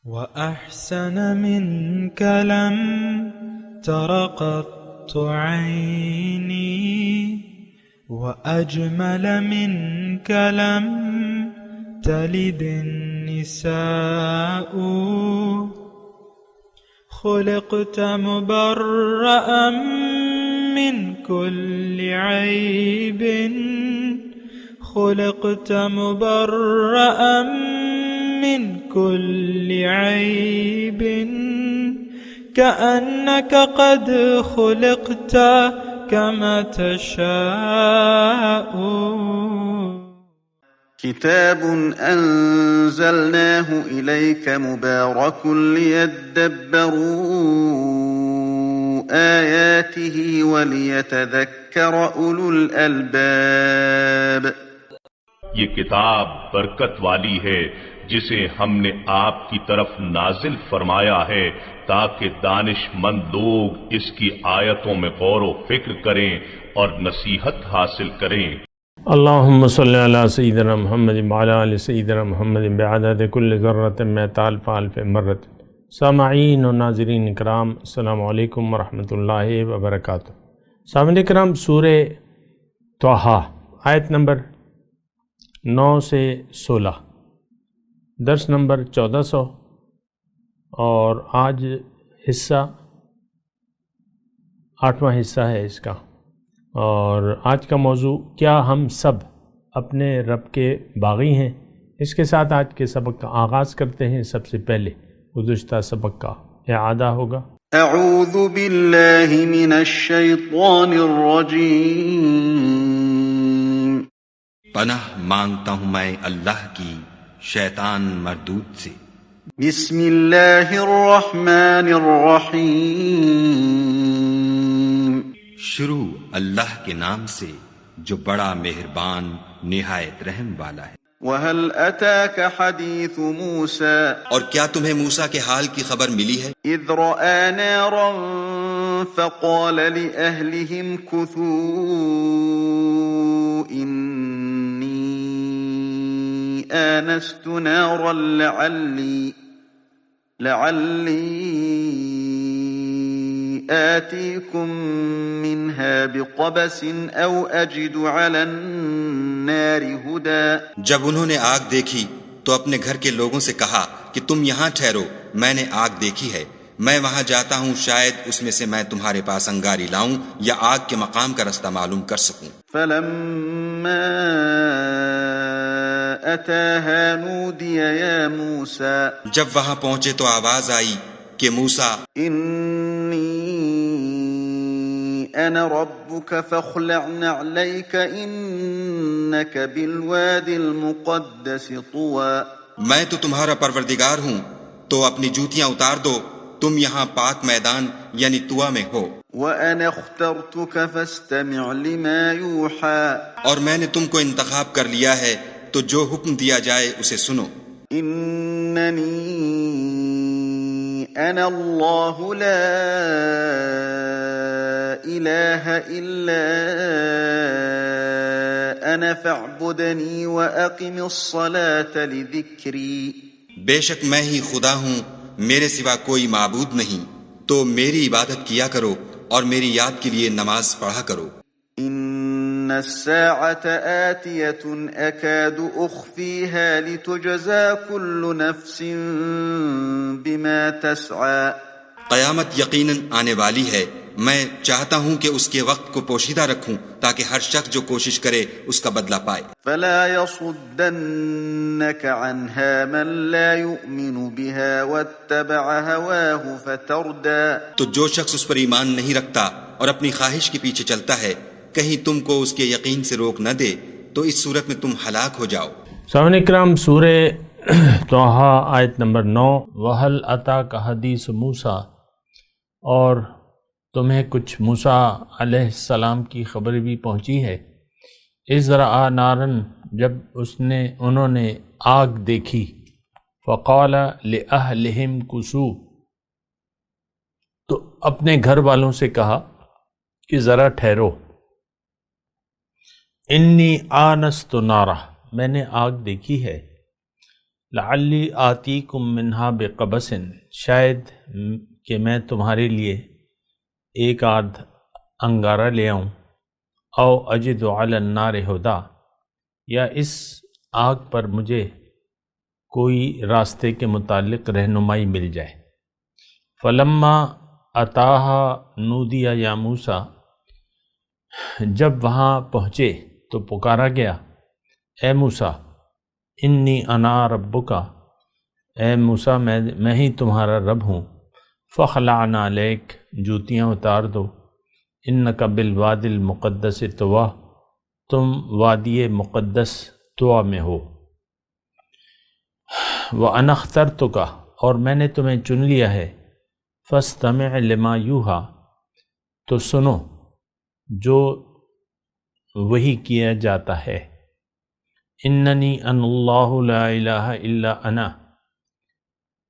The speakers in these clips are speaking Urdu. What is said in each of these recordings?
وأحسن منك لم تر قط عيني وأجمل منك لم تلد النساء خلقت مبرأ من كل عيب خلقت مبرأ من كل عيب كأنك قد خلقت كما تشاء. كتاب أنزلناه إليك مبارك ليدبروا آياته وليتذكر أولو الألباب. یہ کتاب برکت والی ہے جسے ہم نے آپ کی طرف نازل فرمایا ہے تاکہ دانش مند لوگ اس کی آیتوں میں غور و فکر کریں اور نصیحت حاصل کریں. اللہم صلی علی سیدنا محمد وعلی آل سیدنا محمد بعدد کل ذرۃ مئۃ الف الف مرۃ. سامعین و ناظرین اکرام، السلام علیکم ورحمۃ اللہ وبرکاتہ. سامعین اکرام، سورہ طٰہٰ آیت نمبر 9 سے 16، درس نمبر 1400، اور آج حصہ 8واں حصہ ہے اس کا. اور آج کا موضوع کیا ہم سب اپنے رب کے باغی ہیں. اس کے ساتھ آج کے سبق کا آغاز کرتے ہیں. سب سے پہلے گزشتہ سبق کا اعادہ ہوگا. اعوذ باللہ من الشیطان الرجیم. پناہ مانگتا ہوں میں اللہ کی شیطان مردود سے. بسم اللہ الرحمن الرحیم. شروع اللہ کے نام سے جو بڑا مہربان نہایت رحم والا ہے. وَهَلْ أَتَاكَ حَدِيثُ مُوسَى. اور کیا تمہیں موسیٰ کے حال کی خبر ملی ہے؟ اِذْ رَأَىٰ نَارًا فَقَالَ لِأَهْلِهِمْ كُثُوا إِنِّي آنَسْتُ نَارًا لَعَلِّي آتيكم منها بقبس أو أجد على النار هدى. جب انہوں نے آگ دیکھی تو اپنے گھر کے لوگوں سے کہا کہ تم یہاں ٹھہرو، میں نے آگ دیکھی ہے، میں وہاں جاتا ہوں، شاید اس میں سے میں تمہارے پاس انگاری لاؤں یا آگ کے مقام کا رستہ معلوم کر سکوں. فلما أتاها نودي يا موسى. جب وہاں پہنچے تو آواز آئی کہ موسیٰ، أنا ربك فاخلع نعليك إنك بالواد المقدس طوى. میں تو تمہارا پروردگار ہوں، تو اپنی جوتیاں اتار دو، تم یہاں پاک میدان یعنی طویٰ میں ہو. وأنا اخترتك فاستمع لما يوحى. اور میں نے تم کو انتخاب کر لیا ہے تو جو حکم دیا جائے اسے سنو. إنني أنا الله لا إله إلا أنا فاعبدني وأقم الصلاة لذكري. بے شک میں ہی خدا ہوں، میرے سوا کوئی معبود نہیں، تو میری عبادت کیا کرو اور میری یاد کے لیے نماز پڑھا کرو. إن الساعة آتية أكاد أخفيها لتجزى كل نفس بما تسعى. قیامت یقیناً آنے والی ہے، میں چاہتا ہوں کہ اس کے وقت کو پوشیدہ رکھوں تاکہ ہر شخص جو کوشش کرے اس کا بدلہ پائے. فلا يصدنك عنها من لا يؤمن بها واتبع هواه فتردى. تو جو شخص اس پر ایمان نہیں رکھتا اور اپنی خواہش کے پیچھے چلتا ہے، کہیں تم کو اس کے یقین سے روک نہ دے تو اس صورت میں تم ہلاک ہو جاؤ. سامعین اکرام، سورہ طٰہٰ آیت نمبر 9. وَهَلْ أَتَاكَ حَدِيثُ مُوسَىٰ، اور تمہیں کچھ موسیٰ علیہ السلام کی خبر بھی پہنچی ہے. اِذْ رَأَىٰ نَارًا، جب انہوں نے آگ دیکھی. فَقَالَ لِأَهْلِهِمْ كُثُوا، تو اپنے گھر والوں سے کہا کہ ذرا ٹھہرو. انی آنست نارا، میں نے آگ دیکھی ہے. لعلی آتیکم منہا بقبس، شاید کہ میں تمہارے لیے ایک آدھ انگارہ لے آؤں، او اجد علی النار ہدا، یا اس آگ پر مجھے کوئی راستے کے متعلق رہنمائی مل جائے۔ فلما اتاہا نودی یا موسیٰ، جب وہاں پہنچے تو پکارا گیا، اے موسیٰ انی انا ربکا، اے موسیٰ میں ہی تمہارا رب ہوں، فخلعنا علیک، جوتیاں اتار دو، انک بالوادی المقدس طویٰ، تم وادی مقدس طویٰ میں ہو، وَأَنَا اخْتَرْتُكَ، اور میں نے تمہیں چن لیا ہے، فَاسْتَمِعْ لِمَا يُوحَىٰ، تو سنو جو وحی کیا جاتا ہے، اِنَّنِي أَنَا اللَّهُ لَا إِلَٰهَ إِلَّا أَنَا،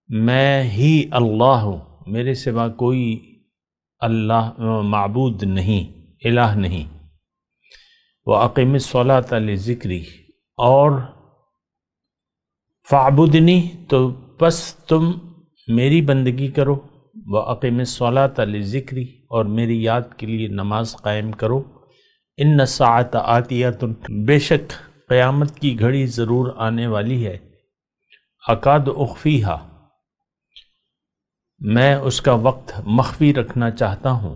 میں ہی اللہ ہوں، میرے سوا کوئی اللہ معبود نہیں، الہ نہیں، وَأَقِمِ الصَّلَاةَ لِذِكْرِي، اور فَاعْبُدْنِی، تو بس تم میری بندگی کرو، وَأَقِمِ الصَّلَاةَ لِذِكْرِی، اور میری یاد کے لیے نماز قائم کرو، اِنَّ السَّاعَةَ آتِیَةٌ، بے شک قیامت کی گھڑی ضرور آنے والی ہے، اکاد اخفیہا، میں اس کا وقت مخفی رکھنا چاہتا ہوں،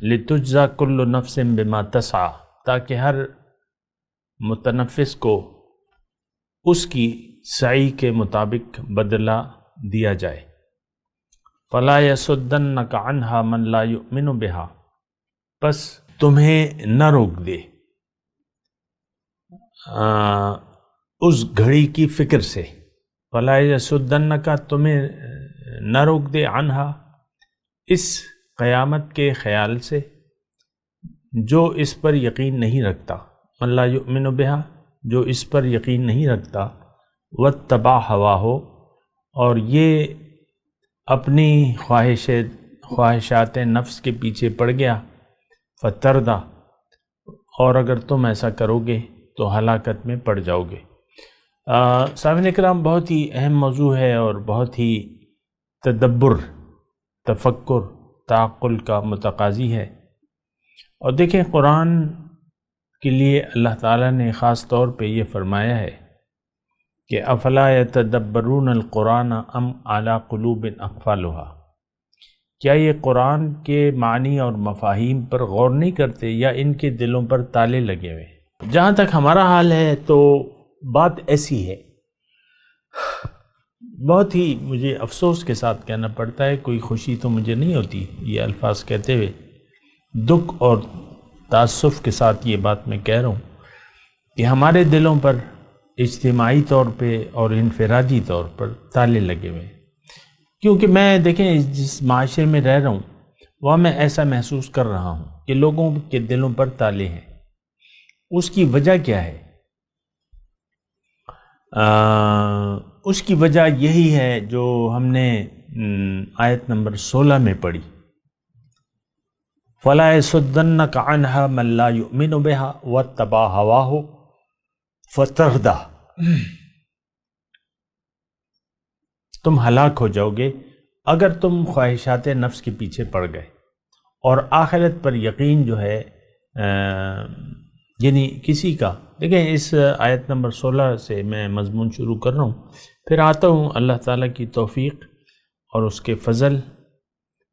لِتُجْزَى كُلُّ نَفْسٍ بِمَا تَسْعَىٰ، تاکہ ہر متنفس کو اس کی سعی کے مطابق بدلہ دیا جائے۔ فَلَا يَصُدَّنَّكَ عَنْهَا مَنْ لَا يُؤْمِنُ بِهَا، پس تمہیں نہ روک دے اس گھڑی کی فکر سے، فَلَا يَصُدَّنَّكَ، تمہیں نہ روک دے، عَنْهَا، اس قیامت کے خیال سے، جو اس پر یقین نہیں رکھتا، مَنْ لَا يُؤْمِنُ بِهَا، جو اس پر یقین نہیں رکھتا، وَاتَّبَعَ هَوَاهُ، اور یہ اپنی خواہشات نفس کے پیچھے پڑ گیا، فَتَرْدَى، اور اگر تم ایسا کرو گے تو ہلاکت میں پڑ جاؤ گے۔ سامعین کرام، بہت ہی اہم موضوع ہے اور بہت ہی تدبر، تفکر، تعقل کا متقاضی ہے، اور دیکھیں قرآن کے لیے اللہ تعالیٰ نے خاص طور پہ یہ فرمایا ہے کہ افلا یتدبرون القرآن ام علی قلوب اقفالها، کیا یہ قرآن کے معنی اور مفاہیم پر غور نہیں کرتے یا ان کے دلوں پر تالے لگے ہوئے؟ جہاں تک ہمارا حال ہے تو بات ایسی ہے، بہت ہی مجھے افسوس کے ساتھ کہنا پڑتا ہے، کوئی خوشی تو مجھے نہیں ہوتی یہ الفاظ کہتے ہوئے، دکھ اور تاسف کے ساتھ یہ بات میں کہہ رہا ہوں کہ ہمارے دلوں پر اجتماعی طور پہ اور انفرادی طور پر تالے لگے ہوئے ہیں، کیونکہ میں دیکھیں جس معاشرے میں رہ رہا ہوں وہاں میں ایسا محسوس کر رہا ہوں کہ لوگوں کے دلوں پر تالے ہیں۔ اس کی وجہ کیا ہے؟ اس کی وجہ یہی ہے جو ہم نے آیت نمبر 16 میں پڑھی، فَلَا يَصُدَّنَّكَ عَنْهَا مَنْ لَا يُؤْمِنُ بِهَا وَاتَّبَعَ هَوَاهُ فَتَرْدَى، تم ہلاک ہو جاؤ گے اگر تم خواہشات نفس کے پیچھے پڑ گئے، اور آخرت پر یقین جو ہے یعنی کسی کا، دیکھیں اس آیت نمبر 16 سے میں مضمون شروع کر رہا ہوں، پھر آتا ہوں اللہ تعالیٰ کی توفیق اور اس کے فضل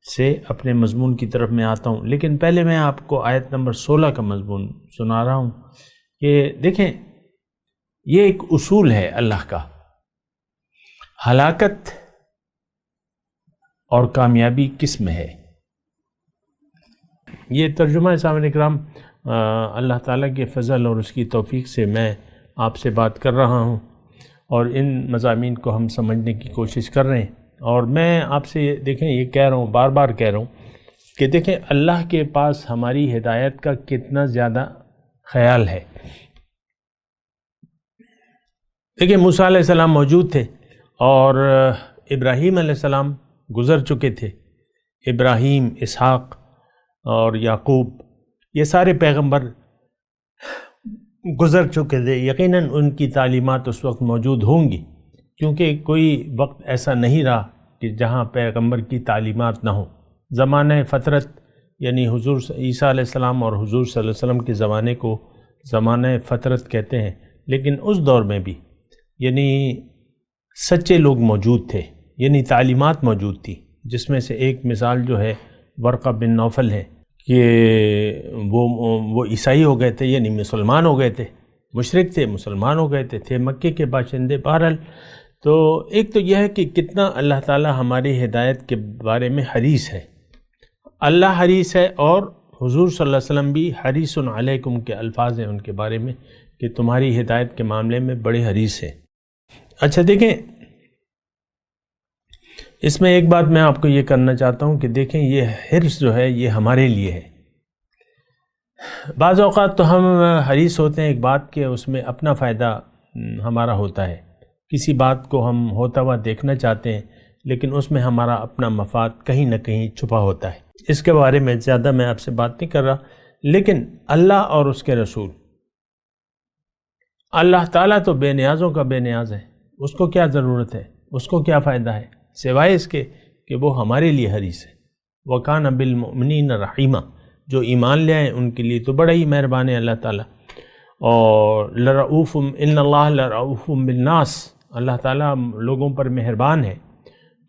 سے اپنے مضمون کی طرف میں آتا ہوں، لیکن پہلے میں آپ کو آیت نمبر 16 کا مضمون سنا رہا ہوں کہ دیکھیں یہ ایک اصول ہے اللہ کا، ہلاکت اور کامیابی کس میں ہے؟ یہ ترجمہ سامعین کرام اللہ تعالیٰ کے فضل اور اس کی توفیق سے میں آپ سے بات کر رہا ہوں، اور ان مضامین کو ہم سمجھنے کی کوشش کر رہے ہیں، اور میں آپ سے دیکھیں یہ کہہ رہا ہوں، بار بار کہہ رہا ہوں کہ دیکھیں اللہ کے پاس ہماری ہدایت کا کتنا زیادہ خیال ہے۔ دیکھیں موسیٰ علیہ السلام موجود تھے اور ابراہیم علیہ السلام گزر چکے تھے، ابراہیم، اسحاق اور یعقوب، یہ سارے پیغمبر گزر چکے تھے، یقیناً ان کی تعلیمات اس وقت موجود ہوں گی، کیونکہ کوئی وقت ایسا نہیں رہا کہ جہاں پیغمبر کی تعلیمات نہ ہوں۔ زمانہ فطرت یعنی حضور عیسیٰ علیہ السلام اور حضور صلی اللہ علیہ وسلم کے زمانے کو زمانہ فطرت کہتے ہیں، لیکن اس دور میں بھی یعنی سچے لوگ موجود تھے، یعنی تعلیمات موجود تھی، جس میں سے ایک مثال جو ہے ورقہ بن نوفل ہے کہ وہ عیسائی ہو گئے تھے، یعنی مسلمان ہو گئے تھے، مشرک تھے مسلمان ہو گئے تھے مکے کے باشندے۔ بہرحال تو ایک تو یہ ہے کہ کتنا اللہ تعالی ہماری ہدایت کے بارے میں حریص ہے، اللہ حریص ہے، اور حضور صلی اللہ علیہ وسلم بھی حریص علیکم کے الفاظ ہیں ان کے بارے میں کہ تمہاری ہدایت کے معاملے میں بڑے حریص ہیں۔ اچھا دیکھیں، اس میں ایک بات میں آپ کو یہ کرنا چاہتا ہوں کہ دیکھیں یہ حرص جو ہے یہ ہمارے لیے ہے۔ بعض اوقات تو ہم حریص ہوتے ہیں ایک بات کہ اس میں اپنا فائدہ ہمارا ہوتا ہے، کسی بات کو ہم ہوتا ہوا دیکھنا چاہتے ہیں، لیکن اس میں ہمارا اپنا مفاد کہیں نہ کہیں چھپا ہوتا ہے۔ اس کے بارے میں زیادہ میں آپ سے بات نہیں کر رہا، لیکن اللہ اور اس کے رسول، اللہ تعالیٰ تو بے نیازوں کا بے نیاز ہے، اس کو کیا ضرورت ہے، اس کو کیا فائدہ ہے سوائے اس کے کہ وہ ہمارے لیے حریص ہے۔ وَكَانَ بِالْمُؤْمِنِينَ رَحِيمًا، جو ایمان لے آئیں ان کے لیے تو بڑا ہی مہربان ہے اللہ تعالیٰ۔ اور لرؤوف، ان اللہ لرؤوف بالناس، اللہ تعالیٰ لوگوں پر مہربان ہے۔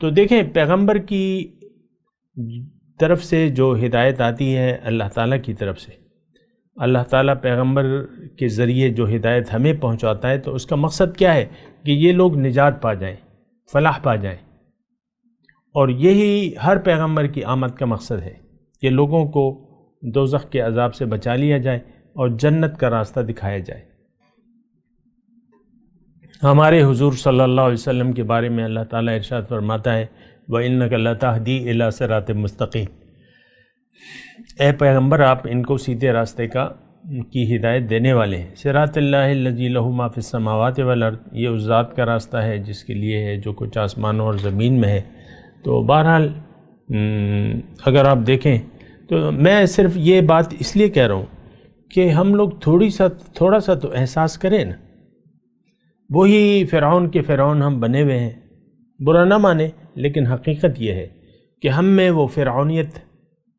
تو دیکھیں پیغمبر کی طرف سے جو ہدایت آتی ہے اللہ تعالیٰ کی طرف سے، اللہ تعالیٰ پیغمبر کے ذریعے جو ہدایت ہمیں پہنچاتا ہے، تو اس کا مقصد کیا ہے کہ یہ لوگ نجات پا جائیں، فلاح پا جائیں، اور یہی ہر پیغمبر کی آمد کا مقصد ہے کہ لوگوں کو دوزخ کے عذاب سے بچا لیا جائے اور جنت کا راستہ دکھایا جائے۔ ہمارے حضور صلی اللہ علیہ وسلم کے بارے میں اللہ تعالیٰ ارشاد فرماتا ہے وَإِنَّكَ لَتَهْدِي إِلَىٰ صِرَاطٍ مُسْتَقِيمٍ، اے پیغمبر آپ ان کو سیدھے راستے کی ہدایت دینے والے ہیں۔ صراط اللہ الذی لہ ما فی السماوات والارض، یہ اس ذات کا راستہ ہے جس کے لیے ہے جو کچھ آسمانوں اور زمین میں ہے۔ تو بہرحال اگر آپ دیکھیں تو میں صرف یہ بات اس لیے کہہ رہا ہوں کہ ہم لوگ تھوڑا سا تو احساس کریں نا، وہی فرعون کے فرعون ہم بنے ہوئے ہیں، برا نہ مانے، لیکن حقیقت یہ ہے کہ ہم میں وہ فرعونیت،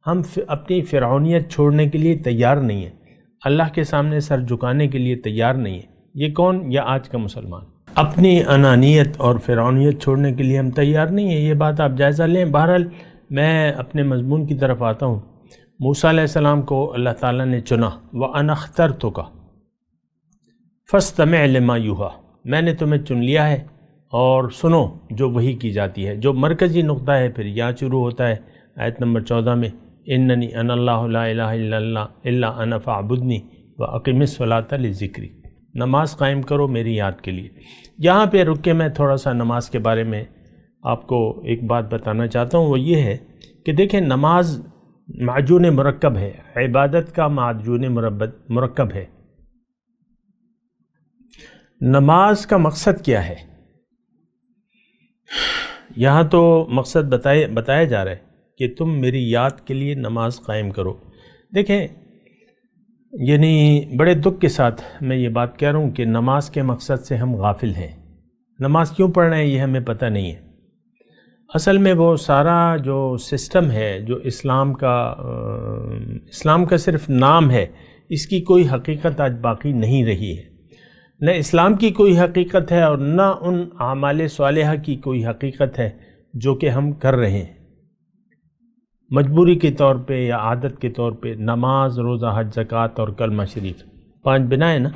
ہم اپنی فرعونیت چھوڑنے کے لیے تیار نہیں ہیں، اللہ کے سامنے سر جھکانے کے لیے تیار نہیں ہیں۔ یہ کون؟ یا آج کا مسلمان اپنی انانیت اور فرعونیت چھوڑنے کے لیے ہم تیار نہیں ہیں، یہ بات آپ جائزہ لیں۔ بہرحال میں اپنے مضمون کی طرف آتا ہوں۔ موسیٰ علیہ السلام کو اللہ تعالیٰ نے چنا، وَأَنَا اخْتَرْتُكَ فَاسْتَمِعْ لِمَا يُوحَىٰ، میں نے تمہیں چن لیا ہے اور سنو جو وحی کی جاتی ہے۔ جو مرکزی نقطہ ہے پھر یہاں شروع ہوتا ہے آیت نمبر 14 میں، اِنَّنِي أَنَا اللَّهُ لَا إِلَٰهَ إِلَّا اللَّهُ إِلَّا أَنَا فَاعْبُدْنِي وَأَقِمِ الصَّلَاةَ لِذِكْرِي، نماز قائم کرو میری یاد کے لیے۔ یہاں پہ رک کے میں تھوڑا سا نماز کے بارے میں آپ کو ایک بات بتانا چاہتا ہوں، وہ یہ ہے کہ دیکھیں نماز معجون مرکب ہے، عبادت کا معجون مرکب ہے۔ نماز کا مقصد کیا ہے؟ یہاں تو مقصد بتایا جا رہا ہے کہ تم میری یاد کے لیے نماز قائم کرو۔ دیکھیں یعنی بڑے دکھ کے ساتھ میں یہ بات کہہ رہا ہوں کہ نماز کے مقصد سے ہم غافل ہیں۔ نماز کیوں پڑھ رہے ہیں یہ ہمیں پتہ نہیں ہے۔ اصل میں وہ سارا جو سسٹم ہے جو اسلام کا صرف نام ہے، اس کی کوئی حقیقت آج باقی نہیں رہی ہے۔ نہ اسلام کی کوئی حقیقت ہے اور نہ ان اعمال صالحہ کی کوئی حقیقت ہے جو کہ ہم کر رہے ہیں مجبوری کے طور پہ یا عادت کے طور پہ۔ نماز، روزہ، حج، زکوٰۃ اور کلمہ شریف، 5 بنا ہے نا،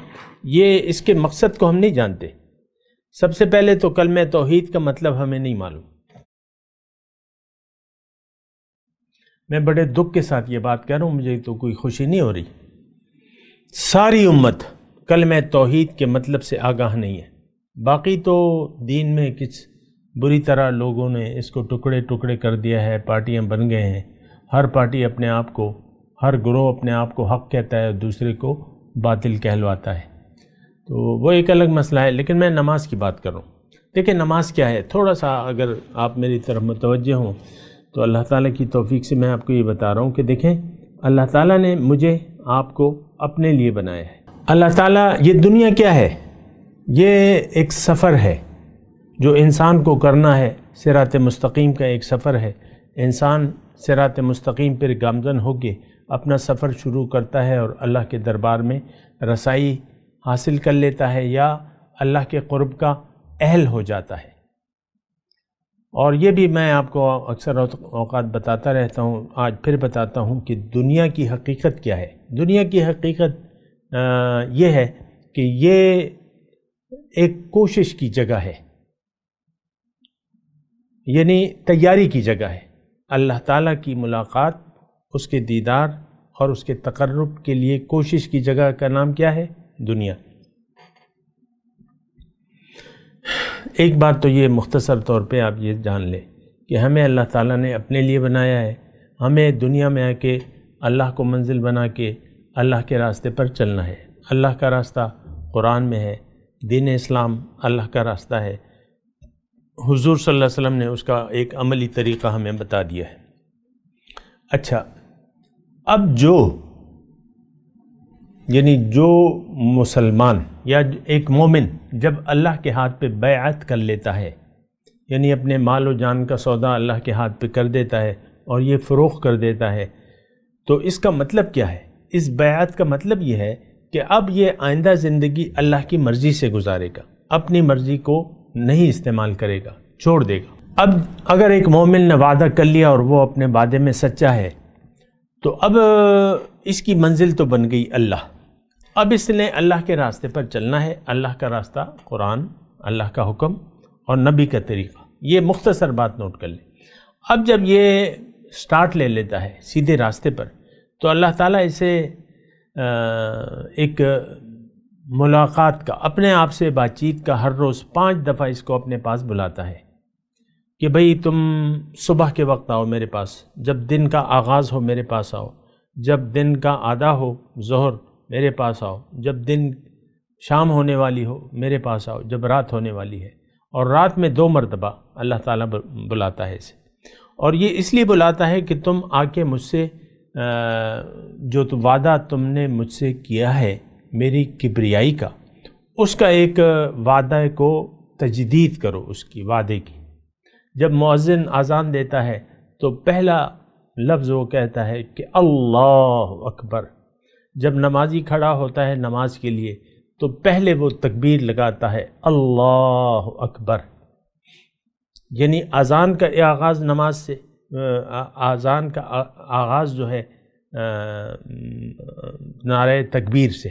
یہ اس کے مقصد کو ہم نہیں جانتے۔ سب سے پہلے تو کلمہ توحید کا مطلب ہمیں نہیں معلوم۔ میں بڑے دکھ کے ساتھ یہ بات کہہ رہا ہوں، مجھے تو کوئی خوشی نہیں ہو رہی۔ ساری امت کلمہ توحید کے مطلب سے آگاہ نہیں ہے۔ باقی تو دین میں کچھ بری طرح لوگوں نے اس کو ٹکڑے ٹکڑے کر دیا ہے، پارٹیاں بن گئے ہیں، ہر پارٹی اپنے آپ کو، ہر گروہ اپنے آپ کو حق کہتا ہے اور دوسرے کو باطل کہلواتا ہے، تو وہ ایک الگ مسئلہ ہے۔ لیکن میں نماز کی بات کر رہا ہوں۔ دیکھیں نماز کیا ہے، تھوڑا سا اگر آپ میری طرف متوجہ ہوں تو اللہ تعالیٰ کی توفیق سے میں آپ کو یہ بتا رہا ہوں کہ دیکھیں اللہ تعالیٰ نے مجھے آپ کو اپنے لیے بنایا ہے۔ اللہ تعالیٰ، یہ دنیا کیا ہے؟ یہ ایک سفر ہے، جو انسان کو کرنا ہے صراط مستقیم کا ایک سفر ہے. انسان صراط مستقیم پر گامزن ہو کے اپنا سفر شروع کرتا ہے اور اللہ کے دربار میں رسائی حاصل کر لیتا ہے یا اللہ کے قرب کا اہل ہو جاتا ہے. اور یہ بھی میں آپ کو اکثر اوقات بتاتا رہتا ہوں، آج پھر بتاتا ہوں کہ دنیا کی حقیقت کیا ہے. دنیا کی حقیقت یہ ہے کہ یہ ایک کوشش کی جگہ ہے، یعنی تیاری کی جگہ ہے. اللہ تعالیٰ کی ملاقات، اس کے دیدار اور اس کے تقرب کے لیے کوشش کی جگہ کا نام کیا ہے؟ دنیا. ایک بات تو یہ مختصر طور پہ آپ یہ جان لیں کہ ہمیں اللہ تعالیٰ نے اپنے لیے بنایا ہے. ہمیں دنیا میں آ کے اللہ کو منزل بنا کے اللہ کے راستے پر چلنا ہے. اللہ کا راستہ قرآن میں ہے، دین اسلام اللہ کا راستہ ہے. حضور صلی اللہ علیہ وسلم نے اس کا ایک عملی طریقہ ہمیں بتا دیا ہے. اچھا، اب جو مسلمان یا ایک مومن جب اللہ کے ہاتھ پہ بیعت کر لیتا ہے، یعنی اپنے مال و جان کا سودا اللہ کے ہاتھ پہ کر دیتا ہے اور یہ فروخت کر دیتا ہے، تو اس کا مطلب کیا ہے؟ اس بیعت کا مطلب یہ ہے کہ اب یہ آئندہ زندگی اللہ کی مرضی سے گزارے گا، اپنی مرضی کو نہیں استعمال کرے گا، چھوڑ دے گا. اب اگر ایک مومن نے وعدہ کر لیا اور وہ اپنے وعدے میں سچا ہے تو اب اس کی منزل تو بن گئی اللہ. اب اس نے اللہ کے راستے پر چلنا ہے. اللہ کا راستہ قرآن، اللہ کا حکم اور نبی کا طریقہ. یہ مختصر بات نوٹ کر لیں. اب جب یہ سٹارٹ لے لیتا ہے سیدھے راستے پر تو اللہ تعالیٰ اسے ایک ملاقات کا، اپنے آپ سے بات چیت کا ہر روز 5 دفعہ اس کو اپنے پاس بلاتا ہے کہ بھئی تم صبح کے وقت آؤ میرے پاس، جب دن کا آغاز ہو میرے پاس آؤ، جب دن کا آدھا ہو ظہر میرے پاس آؤ، جب دن شام ہونے والی ہو میرے پاس آؤ، جب رات ہونے والی ہے. اور رات میں 2 مرتبہ اللہ تعالیٰ بلاتا ہے اسے. اور یہ اس لیے بلاتا ہے کہ تم آ کے مجھ سے جو وعدہ تم نے مجھ سے کیا ہے میری کبریائی کا، اس کا ایک وعدہ کو تجدید کرو، اس کی وعدے کی. جب مؤذن اذان دیتا ہے تو پہلا لفظ وہ کہتا ہے کہ اللہ اکبر. جب نمازی کھڑا ہوتا ہے نماز کے لیے تو پہلے وہ تکبیر لگاتا ہے اللہ اکبر. یعنی اذان کا آغاز نماز سے، اذان کا آغاز جو ہے نعرہ تکبیر سے،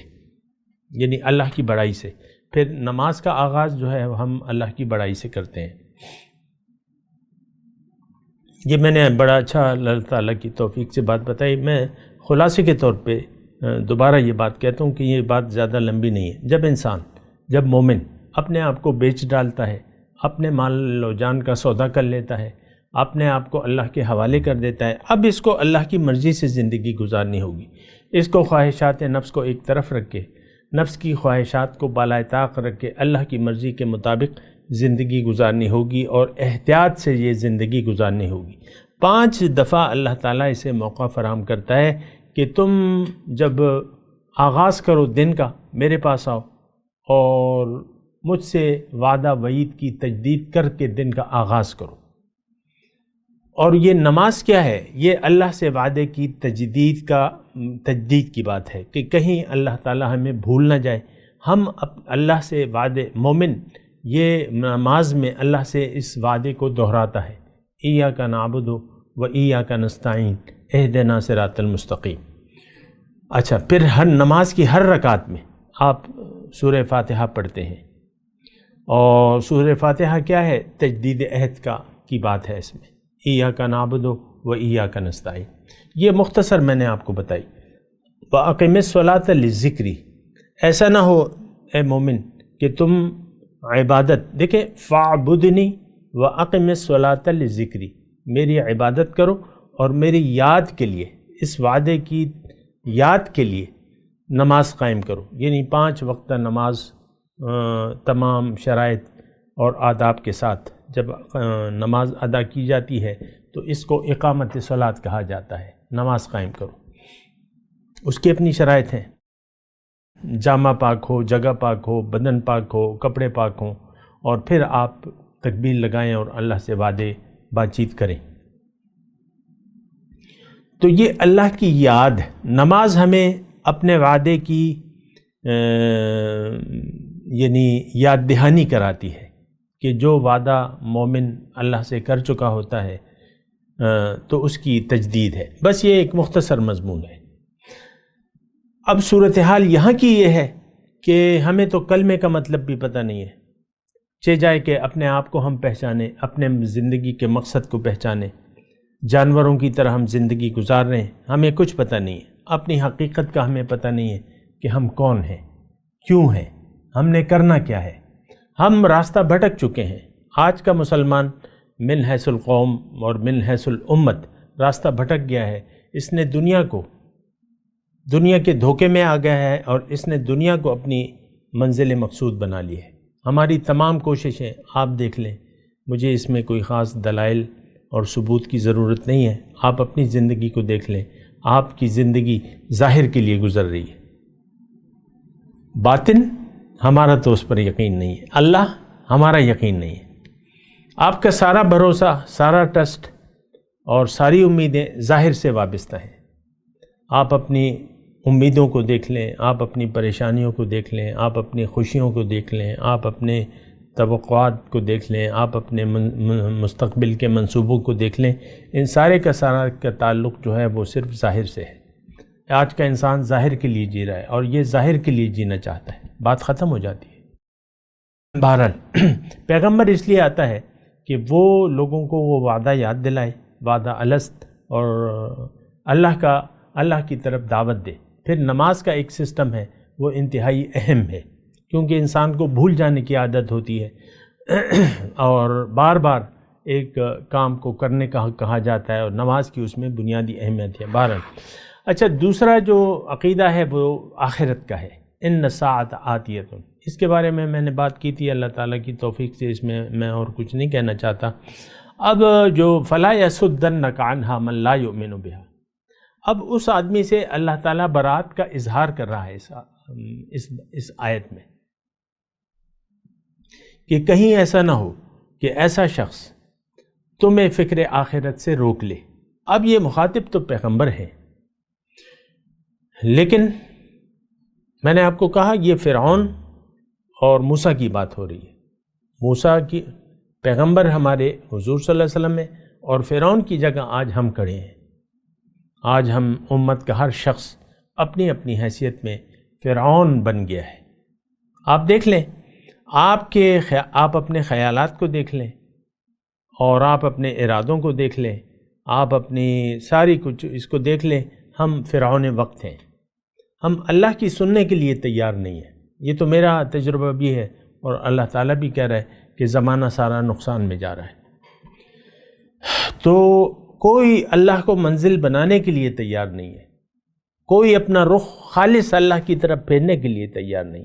یعنی اللہ کی بڑائی سے. پھر نماز کا آغاز جو ہے ہم اللہ کی بڑائی سے کرتے ہیں. یہ میں نے بڑا اچھا اللہ تعالیٰ کی توفیق سے بات بتائی. میں خلاصے کے طور پہ دوبارہ یہ بات کہتا ہوں کہ یہ بات زیادہ لمبی نہیں ہے. جب مومن اپنے آپ کو بیچ ڈالتا ہے، اپنے مال و جان کا سودا کر لیتا ہے، اپنے آپ کو اللہ کے حوالے کر دیتا ہے، اب اس کو اللہ کی مرضی سے زندگی گزارنی ہوگی. اس کو خواہشات نفس کو ایک طرف رکھ کے، نفس کی خواہشات کو بالائے طاق رکھ کے اللہ کی مرضی کے مطابق زندگی گزارنی ہوگی اور احتیاط سے یہ زندگی گزارنی ہوگی. 5 دفعہ اللہ تعالیٰ اسے موقع فراہم کرتا ہے کہ تم جب آغاز کرو دن کا میرے پاس آؤ اور مجھ سے وعدہ وعید کی تجدید کر کے دن کا آغاز کرو. اور یہ نماز کیا ہے؟ یہ اللہ سے وعدے کی تجدید کی بات ہے کہ کہیں اللہ تعالیٰ ہمیں بھول نہ جائے. ہم اللہ سے وعدے، مومن یہ نماز میں اللہ سے اس وعدے کو دہراتا ہے، ایاک نعبد و ایاک نستعین اہدنا صراط المستقیم. اچھا، پھر ہر نماز کی ہر رکعت میں آپ سورہ فاتحہ پڑھتے ہیں، اور سورہ فاتحہ کیا ہے؟ تجدید عہد کی بات ہے. اس میں ایاک نعبد و ایاک نستعین، یہ مختصر میں نے آپ کو بتائی. وَأَقِمِ الصَّلَاةَ لِلذِّكْرِ، ایسا نہ ہو اے مومن کہ تم عبادت، دیکھیں فَاعْبُدْنِي وَأَقِمِ الصَّلَاةَ لِلذِّكْرِ، میری عبادت کرو اور میری یاد کے لیے، اس وعدے کی یاد کے لیے نماز قائم کرو. یعنی 5 وقتہ نماز تمام شرائط اور آداب کے ساتھ جب نماز ادا کی جاتی ہے تو اس کو اقامت صلاۃ کہا جاتا ہے. نماز قائم کرو، اس کی اپنی شرائط ہیں. جامہ پاک ہو، جگہ پاک ہو، بدن پاک ہو، کپڑے پاک ہوں، اور پھر آپ تکبیر لگائیں اور اللہ سے بات چیت کریں۔ تو یہ اللہ کی یاد، نماز ہمیں اپنے وعدے کی یعنی یاد دہانی کراتی ہے کہ جو وعدہ مومن اللہ سے کر چکا ہوتا ہے تو اس کی تجدید ہے۔ بس یہ ایک مختصر مضمون ہے۔ اب صورتحال یہاں کی یہ ہے کہ ہمیں تو کلمے کا مطلب بھی پتہ نہیں ہے، چہ جائے کہ اپنے آپ کو ہم پہچانیں، اپنے زندگی کے مقصد کو پہچانیں، جانوروں کی طرح ہم زندگی گزار رہے ہیں، ہمیں کچھ پتہ نہیں ہے، اپنی حقیقت کا ہمیں پتہ نہیں ہے کہ ہم کون ہیں، کیوں ہیں، ہم نے کرنا کیا ہے۔ ہم راستہ بھٹک چکے ہیں۔ آج کا مسلمان من حیث القوم اور من حیث الامت راستہ بھٹک گیا ہے۔ اس نے دنیا کے دھوکے میں آ گیا ہے اور اس نے دنیا کو اپنی منزل مقصود بنا لی ہے۔ ہماری تمام کوششیں آپ دیکھ لیں، مجھے اس میں کوئی خاص دلائل اور ثبوت کی ضرورت نہیں ہے، آپ اپنی زندگی کو دیکھ لیں، آپ کی زندگی ظاہر کے لیے گزر رہی ہے، باطن ہمارا تو اس پر یقین نہیں ہے، اللہ ہمارا یقین نہیں ہے۔ آپ کا سارا بھروسہ، سارا ٹرسٹ اور ساری امیدیں ظاہر سے وابستہ ہیں۔ آپ اپنی امیدوں کو دیکھ لیں، آپ اپنی پریشانیوں کو دیکھ لیں، آپ اپنی خوشیوں کو دیکھ لیں، آپ اپنے توقعات کو دیکھ لیں، آپ اپنے مستقبل کے منصوبوں کو دیکھ لیں، ان سارے کا سارا کا تعلق جو ہے وہ صرف ظاہر سے ہے۔ آج کا انسان ظاہر کے لیے جی رہا ہے اور یہ ظاہر کے لیے جینا چاہتا ہے، بات ختم ہو جاتی ہے۔ بہرحال پیغمبر اس لیے آتا ہے کہ وہ لوگوں کو وہ وعدہ یاد دلائے، وعدہ الست، اور اللہ کی طرف دعوت دے۔ پھر نماز کا ایک سسٹم ہے، وہ انتہائی اہم ہے، کیونکہ انسان کو بھول جانے کی عادت ہوتی ہے اور بار بار ایک کام کو کرنے کا کہا جاتا ہے، اور نماز کی اس میں بنیادی اہمیت ہے۔ بہرحال اچھا، دوسرا جو عقیدہ ہے وہ آخرت کا ہے، ان الساعۃ آتیۃ، اس کے بارے میں نے بات کی تھی، اللہ تعالیٰ کی توفیق سے اس میں اور کچھ نہیں کہنا چاہتا۔ اب جو فلا یصدنک عنہا من لا یؤمن بہا، اب اس آدمی سے اللہ تعالیٰ برات کا اظہار کر رہا ہے اس آیت میں، کہ کہیں ایسا نہ ہو کہ ایسا شخص تمہیں فکر آخرت سے روک لے۔ اب یہ مخاطب تو پیغمبر ہے، لیکن میں نے آپ کو کہا یہ فرعون اور موسیٰ کی بات ہو رہی ہے۔ موسیٰ کی پیغمبر ہمارے حضور صلی اللہ علیہ وسلم ہے، اور فرعون کی جگہ آج ہم کھڑے ہیں۔ آج ہم امت کا ہر شخص اپنی اپنی حیثیت میں فرعون بن گیا ہے۔ آپ دیکھ لیں، آپ اپنے خیالات کو دیکھ لیں، اور آپ اپنے ارادوں کو دیکھ لیں، آپ اپنی ساری کچھ اس کو دیکھ لیں، ہم فرعون وقت ہیں۔ ہم اللہ کی سننے کے لیے تیار نہیں ہیں۔ یہ تو میرا تجربہ بھی ہے، اور اللہ تعالیٰ بھی کہہ رہا ہے کہ زمانہ سارا نقصان میں جا رہا ہے۔ تو کوئی اللہ کو منزل بنانے کے لیے تیار نہیں ہے، کوئی اپنا رخ خالص اللہ کی طرف پھیرنے کے لیے تیار نہیں،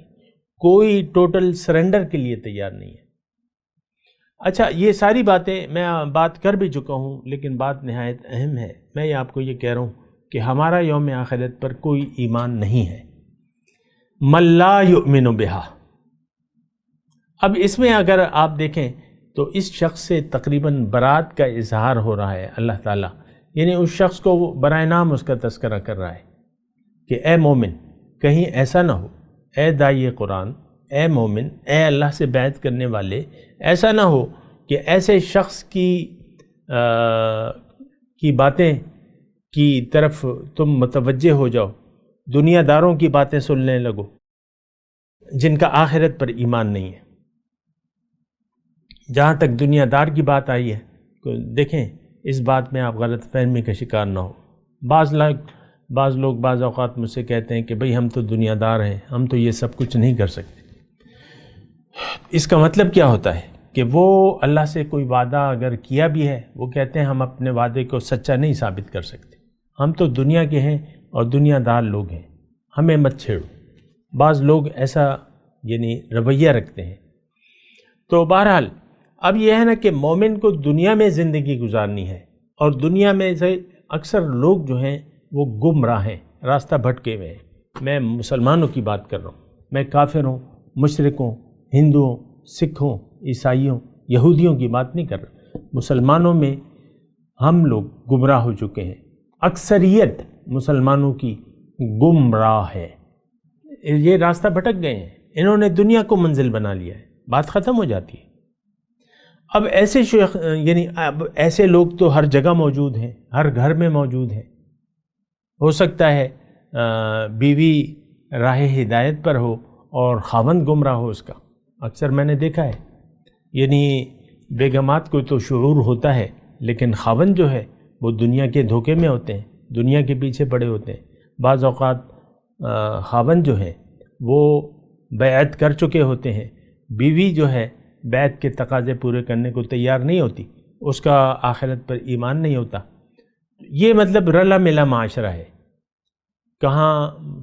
کوئی ٹوٹل سرنڈر کے لیے تیار نہیں ہے۔ اچھا، یہ ساری باتیں میں بات کر بھی چکا ہوں، لیکن بات نہایت اہم ہے۔ میں آپ کو یہ کہہ رہا ہوں کہ ہمارا یوم آخرت پر کوئی ایمان نہیں ہے، من لا یؤمن بہا۔ اب اس میں اگر آپ دیکھیں تو اس شخص سے تقریباً برات کا اظہار ہو رہا ہے اللہ تعالیٰ، یعنی اس شخص کو وہ برائے نام اس کا تذکرہ کر رہا ہے کہ اے مومن، کہیں ایسا نہ ہو، اے داعی قرآن، اے مومن، اے اللہ سے بیعت کرنے والے، ایسا نہ ہو کہ ایسے شخص کی باتیں کی طرف تم متوجہ ہو جاؤ، دنیا داروں کی باتیں سننے لگو جن کا آخرت پر ایمان نہیں ہے۔ جہاں تک دنیا دار کی بات آئی ہے، دیکھیں اس بات میں آپ غلط فہمی کا شکار نہ ہو۔ بعض لوگ بعض اوقات مجھ سے کہتے ہیں کہ بھئی ہم تو دنیا دار ہیں، ہم تو یہ سب کچھ نہیں کر سکتے۔ اس کا مطلب کیا ہوتا ہے کہ وہ اللہ سے کوئی وعدہ اگر کیا بھی ہے، وہ کہتے ہیں ہم اپنے وعدے کو سچا نہیں ثابت کر سکتے، ہم تو دنیا کے ہیں اور دنیا دار لوگ ہیں، ہمیں مت چھیڑو۔ بعض لوگ ایسا یعنی رویہ رکھتے ہیں۔ تو بہرحال اب یہ ہے نا کہ مومن کو دنیا میں زندگی گزارنی ہے، اور دنیا میں سے اکثر لوگ جو ہیں وہ گمراہ ہیں، راستہ بھٹکے ہوئے ہیں۔ میں مسلمانوں کی بات کر رہا ہوں، میں کافروں، مشرکوں، ہندوؤں، سکھوں، عیسائیوں، یہودیوں کی بات نہیں کر رہا، مسلمانوں میں ہم لوگ گمراہ ہو چکے ہیں، اکثریت مسلمانوں کی گمراہ ہے، یہ راستہ بھٹک گئے ہیں، انہوں نے دنیا کو منزل بنا لیا ہے، بات ختم ہو جاتی ہے۔ اب ایسے اب ایسے لوگ تو ہر جگہ موجود ہیں، ہر گھر میں موجود ہیں۔ ہو سکتا ہے بیوی راہ ہدایت پر ہو اور خاوند گمراہ ہو اس کا، اکثر میں نے دیکھا ہے، یعنی بیگمات کو تو شعور ہوتا ہے لیکن خاوند جو ہے وہ دنیا کے دھوکے میں ہوتے ہیں، دنیا کے پیچھے پڑے ہوتے ہیں۔ بعض اوقات خاوند جو ہے وہ بیعت کر چکے ہوتے ہیں، بیوی جو ہے بیعت کے تقاضے پورے کرنے کو تیار نہیں ہوتی، اس کا آخرت پر ایمان نہیں ہوتا۔ یہ مطلب رلا ملا معاشرہ ہے،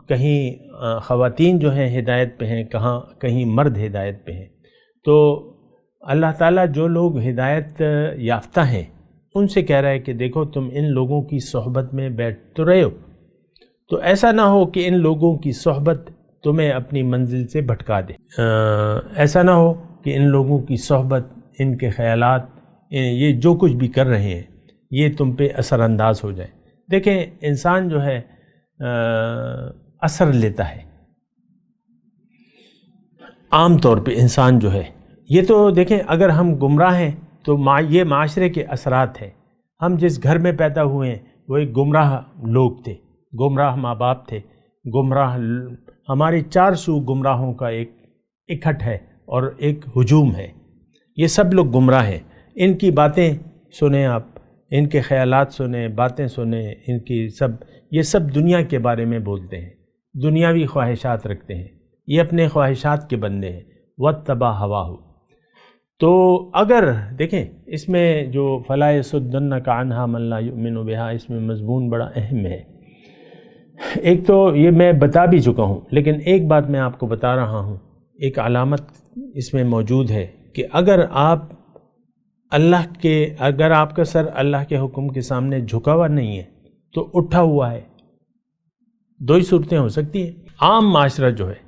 کہیں خواتین جو ہیں ہدایت پہ ہیں، کہیں مرد ہدایت پہ ہیں۔ تو اللہ تعالیٰ جو لوگ ہدایت یافتہ ہیں ان سے کہہ رہا ہے کہ دیکھو تم ان لوگوں کی صحبت میں بیٹھ تو رہے ہو، تو ایسا نہ ہو کہ ان لوگوں کی صحبت تمہیں اپنی منزل سے بھٹکا دے، ایسا نہ ہو کہ ان لوگوں کی صحبت، ان کے خیالات، یہ جو کچھ بھی کر رہے ہیں یہ تم پہ اثر انداز ہو جائے۔ دیکھیں انسان جو ہے اثر لیتا ہے، عام طور پہ انسان جو ہے، یہ تو دیکھیں اگر ہم گمراہ ہیں تو یہ معاشرے کے اثرات ہیں۔ ہم جس گھر میں پیدا ہوئے ہیں وہ ایک گمراہ لوگ تھے، گمراہ ماں باپ تھے، گمراہ، ہمارے چار سو گمراہوں کا ایک اکٹھ ہے اور ایک ہجوم ہے، یہ سب لوگ گمراہ ہیں۔ ان کی باتیں سنیں آپ، ان کے خیالات سنیں، باتیں سنیں، ان کی یہ سب دنیا کے بارے میں بولتے ہیں، دنیاوی خواہشات رکھتے ہیں، یہ اپنے خواہشات کے بندے ہیں، وَاتَّبَعَ هَوَاهُ۔ تو اگر دیکھیں اس میں جو فَلَا يَصُدَّنَّكَ عَنْهَا مَن لَا يُؤْمِنُ بِهَا، اس میں مضمون بڑا اہم ہے۔ ایک تو یہ میں بتا بھی چکا ہوں، لیکن ایک بات میں آپ کو بتا رہا ہوں، ایک علامت اس میں موجود ہے کہ اگر آپ کا سر اللہ کے حکم کے سامنے جھکا ہوا نہیں ہے تو اٹھا ہوا ہے، دو ہی صورتیں ہو سکتی ہیں۔ عام معاشرہ جو ہے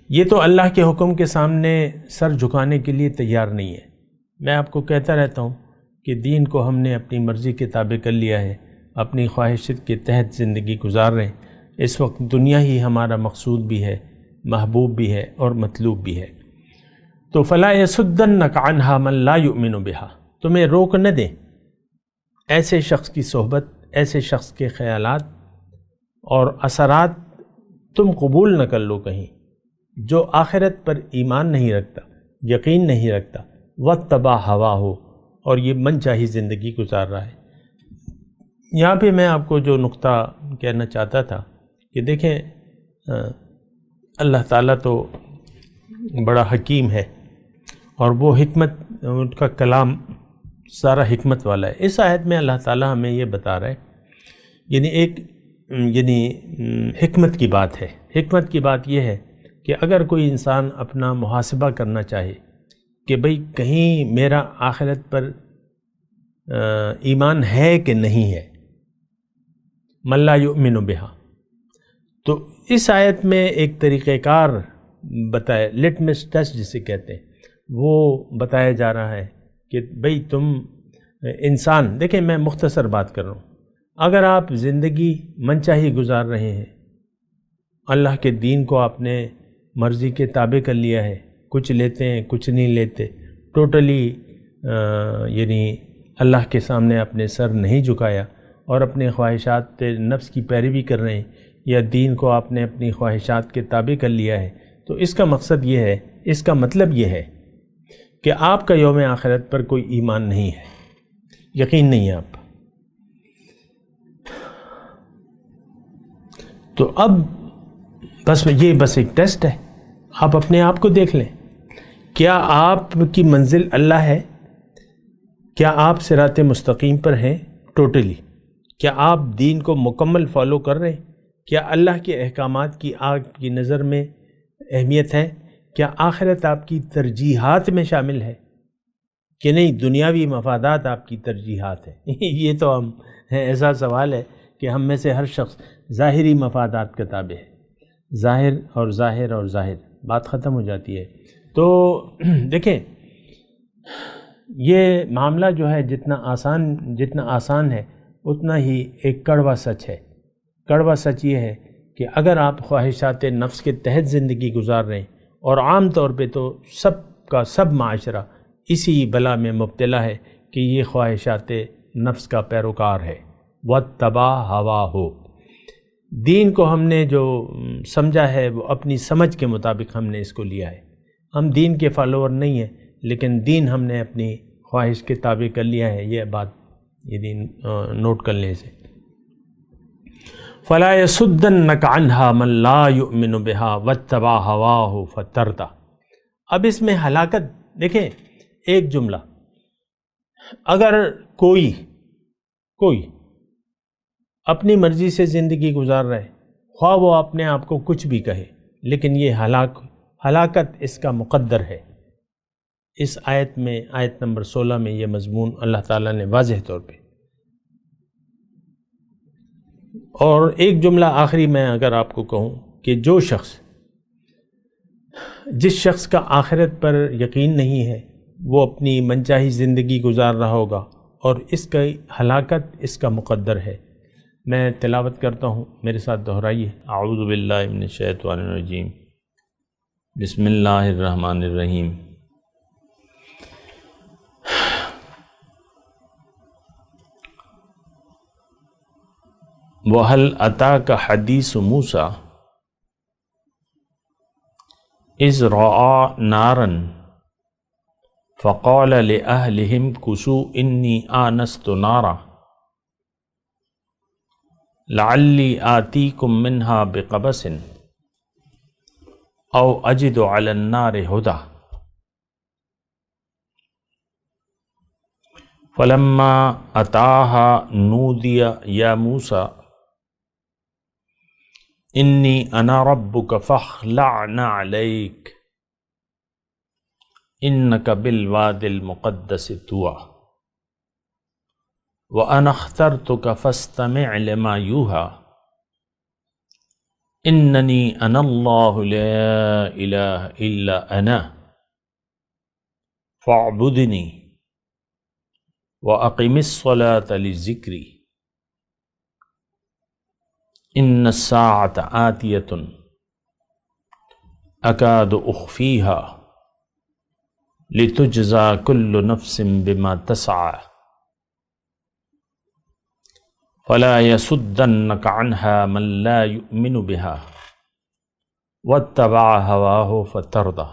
یہ تو اللہ کے حکم کے سامنے سر جھکانے کے لیے تیار نہیں ہے۔ میں آپ کو کہتا رہتا ہوں کہ دین کو ہم نے اپنی مرضی کے تابع کر لیا ہے، اپنی خواہشات کے تحت زندگی گزار رہے ہیں۔ اس وقت دنیا ہی ہمارا مقصود بھی ہے، محبوب بھی ہے اور مطلوب بھی ہے۔ تو فَلَا يَصُدَّنَّكَ عَنْهَا مَن لَا يُؤْمِنُ بِهَا، تمہیں روک نہ دیں ایسے شخص کی صحبت، ایسے شخص کے خیالات اور اثرات تم قبول نہ کر لو کہیں، جو آخرت پر ایمان نہیں رکھتا، یقین نہیں رکھتا، وَاتَّبَعَ هَوَاهُ، اور یہ من چاہی زندگی گزار رہا ہے۔ یہاں پہ میں آپ کو جو نقطہ کہنا چاہتا تھا کہ دیکھیں اللہ تعالیٰ تو بڑا حکیم ہے اور وہ حکمت، ان کا کلام سارا حکمت والا ہے۔ اس آیت میں اللہ تعالیٰ ہمیں یہ بتا رہا ہے، یعنی حکمت کی بات ہے۔ حکمت کی بات یہ ہے کہ اگر کوئی انسان اپنا محاسبہ کرنا چاہے کہ بھئی کہیں میرا آخرت پر ایمان ہے کہ نہیں ہے، من لا یؤمن بہا، تو اس آیت میں ایک طریقہ کار بتایا، لٹمس ٹیسٹ جسے کہتے ہیں، وہ بتایا جا رہا ہے کہ بھئی تم انسان، دیکھیں میں مختصر بات کر رہا ہوں، اگر آپ زندگی منچاہی گزار رہے ہیں، اللہ کے دین کو آپ نے مرضی کے تابع کر لیا ہے، کچھ لیتے ہیں کچھ نہیں لیتے، ٹوٹلی یعنی اللہ کے سامنے اپنے سر نہیں جھکایا اور اپنے خواہشات نفس کی پیروی کر رہے ہیں، یا دین کو آپ نے اپنی خواہشات کے تابع کر لیا ہے، تو اس کا مقصد یہ ہے، اس کا مطلب یہ ہے کہ آپ کا یوم آخرت پر کوئی ایمان نہیں ہے، یقین نہیں ہے آپ۔ تو اب بس ایک ٹیسٹ ہے، آپ اپنے آپ کو دیکھ لیں، کیا آپ کی منزل اللہ ہے؟ کیا آپ صراط مستقیم پر ہیں ٹوٹلی؟ کیا آپ دین کو مکمل فالو کر رہے ہیں؟ کیا اللہ کے احکامات کی آپ کی نظر میں اہمیت ہے؟ کیا آخرت آپ کی ترجیحات میں شامل ہے کہ نہیں دنیاوی مفادات آپ کی ترجیحات ہیں؟ یہ تو ہم ایسا سوال ہے کہ ہم میں سے ہر شخص ظاہری مفادات کا تابع ہے، ظاہر اور ظاہر اور ظاہر، بات ختم ہو جاتی ہے۔ تو دیکھیں یہ معاملہ جو ہے جتنا آسان ہے اتنا ہی ایک کڑوا سچ ہے۔ کڑوا سچ یہ ہے کہ اگر آپ خواہشات نفس کے تحت زندگی گزار رہے ہیں، اور عام طور پہ تو سب کا سب معاشرہ اسی بلا میں مبتلا ہے کہ یہ خواہشات نفس کا پیروکار ہے، وَاتَّبَعَ هَوَاهُ۔ دین کو ہم نے جو سمجھا ہے وہ اپنی سمجھ کے مطابق ہم نے اس کو لیا ہے۔ ہم دین کے فالوور نہیں ہیں، لیکن دین ہم نے اپنی خواہش کے تابع کر لیا ہے۔ یہ دین نوٹ کر لیں اسے۔ فَلَا يَصُدَّنَّكَ عَنْهَا مَنْ لَا يُؤْمِنُ بِهَا وَاتَّبَعَ هَوَاهُ فَتَرْدَى۔ اب اس میں ہلاکت دیکھیں، ایک جملہ، اگر کوئی اپنی مرضی سے زندگی گزار رہا ہے، خواہ وہ اپنے آپ کو کچھ بھی کہے، لیکن یہ ہلاکت اس کا مقدر ہے۔ اس آیت میں، آیت نمبر 16 میں یہ مضمون اللہ تعالیٰ نے واضح طور پہ۔ اور ایک جملہ آخری میں اگر آپ کو کہوں کہ جس شخص کا آخرت پر یقین نہیں ہے وہ اپنی منچاہی زندگی گزار رہا ہوگا، اور اس کا ہلاکت اس کا مقدر ہے۔ میں تلاوت کرتا ہوں، میرے ساتھ دہرائیے۔ اعوذ باللہ من الشیطان الرجیم، بسم اللہ الرحمن الرحیم۔ وَهَلْ أَتَاكَ حَدِيثُ مُوسَىٰ إِذْ رَأَىٰ نَارًا فَقَالَ لِأَهْلِهِمْ كُثُوا إِنِّي آنَسْتُ نَارًا لَعَلِّي آتِيكُم مِّنْهَا بِقَبَسٍ أَوْ أَجِدُ عَلَى النَّارِ هُدًى فَلَمَّا أَتَاهَا نُودِيَ يَا مُوسَىٰ انی انا ربک فاخلع نعلیک انک بالواد المقدس طوی وانا اخترتک فاستمع لما یوحی اننی انا اللہ لا الہ الا انا فاعبدنی واقم الصلاة لذکری ان الساعة آتیۃ اکاد اخفیها لتجزا کل نفس بما تسعى فلا يصدنك عنها من لا يؤمن بها واتبع هواه فتردى۔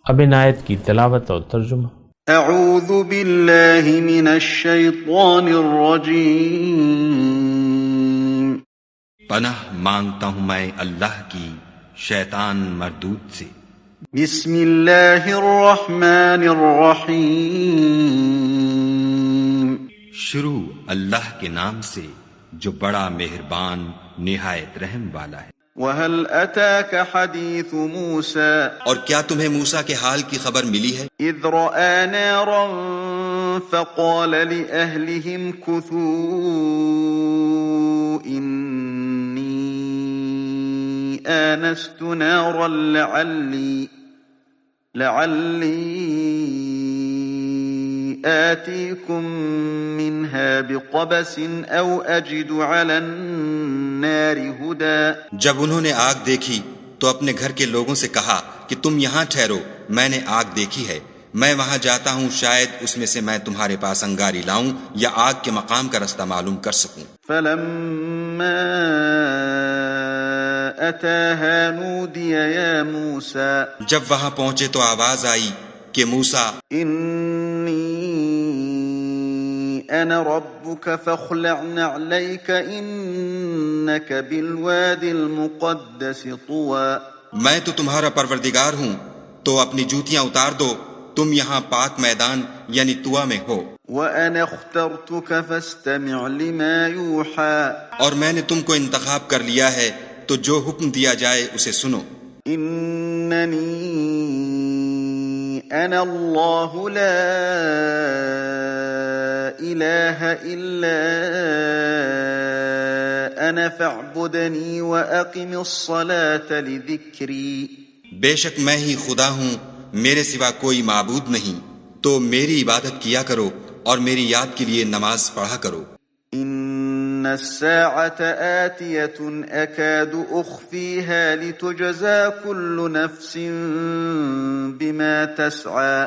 اب ان آیت کی تلاوت اور ترجمہ۔ اعوذ باللہ من الشیطان الرجیم۔ پناہ مانگتا ہوں میں اللہ کی شیطان مردود سے۔ بسم اللہ الرحمن الرحیم۔ شروع اللہ کے نام سے جو بڑا مہربان نہایت رحم والا ہے۔ وَهَلْ أَتَاكَ حَدِيثُ مُوسَىٰ، اور کیا تمہیں موسیٰ کے حال کی خبر ملی ہے؟ اِذْ رَأَىٰ نَارًا فَقَالَ لِأَهْلِهِمْ كُثُوا إِنِّي آنَسْتُ نَارًا لَعَلِّي آتِيكُم مِّنْهَا بِقَبَسٍ أَوْ أَجِدُ عَلَى النَّارِ هُدًى۔ جب انہوں نے آگ دیکھی تو اپنے گھر کے لوگوں سے کہا کہ تم یہاں ٹھہرو، میں نے آگ دیکھی ہے، میں وہاں جاتا ہوں، شاید اس میں سے میں تمہارے پاس انگاری لاؤں یا آگ کے مقام کا رستہ معلوم کر سکوں۔ فَلَمَّا أَتَاهَا نُودِيَ يَا مُوسَىٰ، جب وہاں پہنچے تو آواز آئی کہ موسیٰ، إِنِّي أَنَا رَبُّكَ فَاخْلَعْ نَعْلَيْكَ إِنَّكَ بِالْوَادِ الْمُقَدَّسِ طُوًى۔ میں تو تمہارا پروردگار ہوں، تو اپنی جوتیاں اتار دو، تم یہاں پاک میدان یعنی طویٰ میں ہو۔ وَأَنَا اخْتَرْتُكَ فَاسْتَمِعْ لِمَا يُوحَىٰ، اور میں نے تم کو انتخاب کر لیا ہے تو جو حکم دیا جائے اسے سنو۔ إِنَّنِي أَنَا اللَّهُ لَا إِلَٰهَ إِلَّا أَنَا فَاعْبُدْنِي وَأَقِمِ الصَّلَاةَ لِذِكْرِي۔ بے شک میں ہی خدا ہوں میرے سوا کوئی معبود نہیں، تو میری عبادت کیا کرو اور میری یاد کے لیے نماز پڑھا کرو۔ إن الساعة آتية أكاد أخفيها لتجزى كل نفس بما تسعى۔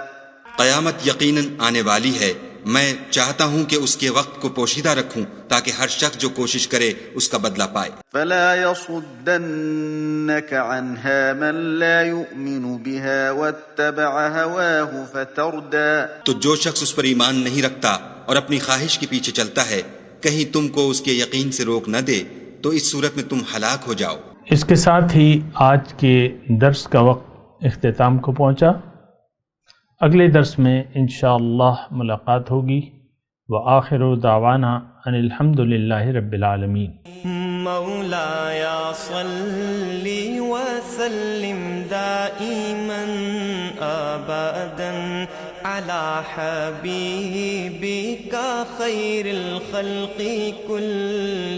قیامت یقیناً آنے والی ہے، میں چاہتا ہوں کہ اس کے وقت کو پوشیدہ رکھوں تاکہ ہر شخص جو کوشش کرے اس کا بدلہ پائے۔ فلا يصدنك عنها من لا يؤمن بها واتبع هواه فتردى۔ تو جو شخص اس پر ایمان نہیں رکھتا اور اپنی خواہش کے پیچھے چلتا ہے، کہیں تم کو اس کے یقین سے روک نہ دے تو اس صورت میں تم ہلاک ہو جاؤ۔ اس کے ساتھ ہی آج کے درس کا وقت اختتام کو پہنچا۔ اگلے درس میں انشاءاللہ ملاقات ہوگی۔ وآخر دعوانا ان الحمد للہ رب العالمین۔ مولایا صلی وسلم دائما ابدا على حبيبك خير الخلق كل